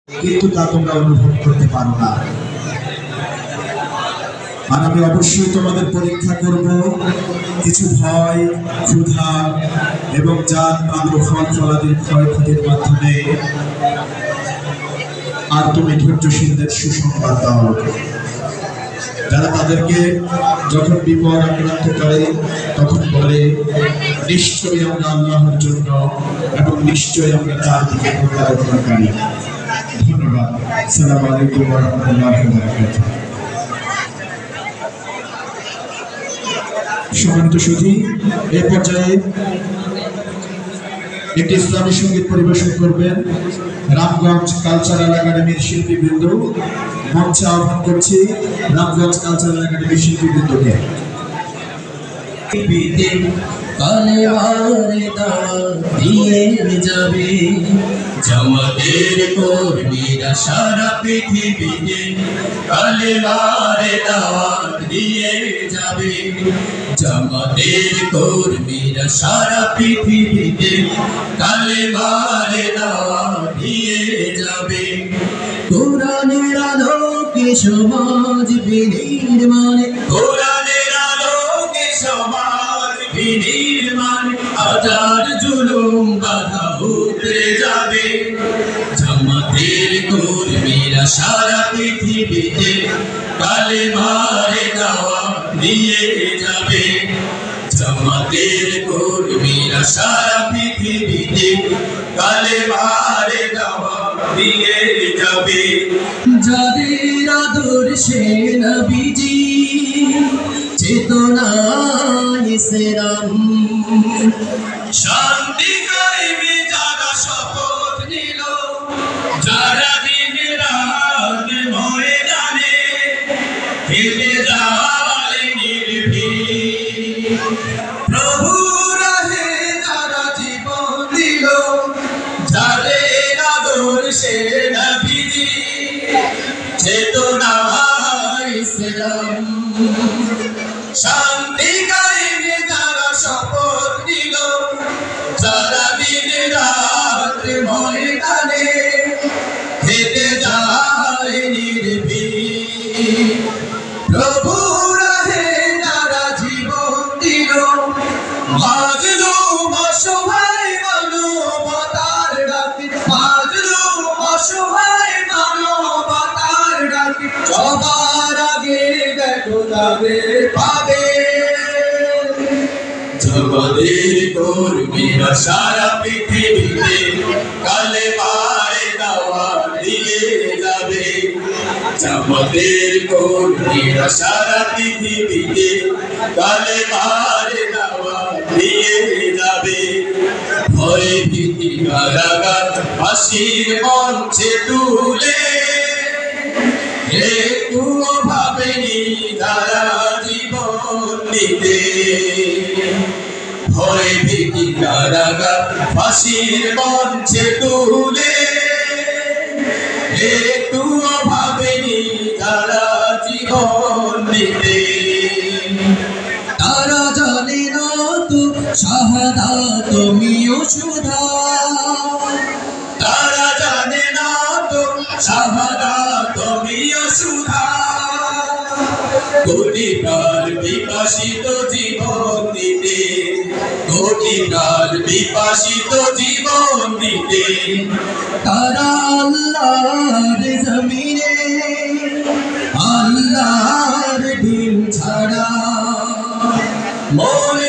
কিন্তু তা তোমরা অনুভব করতে পারো না। আর আমি অবশ্যই তোমাদের পরীক্ষা করব কিছু ভয়, ক্ষুধা এবং জাত মাত্র ফল ফলাদির ক্ষয়ক্ষতির মাধ্যমে। আর তুমি ধৈর্যশীলদের সুসংবাদ দাও, যারা তাদেরকে যখন বিপদ আক্রান্ত করে তখন বলে, নিশ্চয়ই আমরা আল্লাহর জন্য এবং নিশ্চয়ই আমরা তার দিকে প্রত্যাবর্তনকারী। ধন্যবাদ। আসসালামু আলাইকুম ওয়া রাহমাতুল্লাহি ওয়া বারাকাতুহু। সম্মানিত সুধী, এই পর্যায়ে একটি ইসলামী সঙ্গীত পরিবেশন করবেন রামগঞ্জ কালচারাল একাডেমির শিল্পীবৃন্দ। মঞ্চে আহ্বান করছি রামগঞ্জ কালচারাল একাডেমির শিল্পীবৃন্দকে। জামাতের কর্মীরা সারা পৃথিবীতে কালেমার দাওয়াত দিয়ে যাবে। জামাতের কর্মীরা সারা পৃথিবীতে কালেমার দাওয়াত দিয়ে যাবে। কোরআনের আলোকে সমাজ বিনির্মাণে, কোরআনের আলোকে সমাজ বিনির্মাণে হাজার জুলুম বাধা উতরে যাবে। জামাতের কর্মীরা সারা পৃথিবীতে কালেমার দাওয়াত দিয়ে যাবে। জামাতের কর্মীরা সারা পৃথিবীতে কালেমার দাওয়াত দিয়ে যাবে। যাদের আদর্শে নবীজি চেতনায় ইসলাম, শান্তি কায়েমে যারা শপথ নিল, যারা দিন রাত ময়দানে খেলে যায় নির্ভীক, প্রভু রাহে যারা জীবন দিল, যাদের আদর্শে নবীজি চেতনায় ইসলাম, শান্তি কায়েমে যারা শপথ নিল, যারা দিন রাত ময়দানে হেঁটে যায় নির্ভীক, প্রভু রাহে যারা জীবন দিল, মাজলুম অসহায় মানবতার ডাকে, মাজলুম অসহায় মানবতার ডাকে, সবার আগে দেখো তাদের পাবে। জামাতের কর্মীরা সারা পৃথিবীতে কালেমার দাওয়াত দিয়ে যাবে। জামাতের কর্মীরা সারা পৃথিবীতে কালেমার দাওয়াত দিয়ে যাবে। ভয় ভীতি কারাগার ফাঁসির মঞ্চে তুলে একটুও ভাবেনি তারা জীবন দিতে। ভয় ভীতি কারাগার ফাঁসির মঞ্চে তুলে একটুও ভাবেনি তারা জীবন দিতে। তারা জানে না তো শাহাদাত তুমিও সুধা, তারা জানে না তো শাহাদাত তুমিও সুধা। কোটি প্রাণ বিপাসিত জীবন দিতে, কোটি প্রাণ বিপাসিত জীবন দিতে, তারা আল্লাহর জমিনে আল্লাহর দিন ছাড়া মনে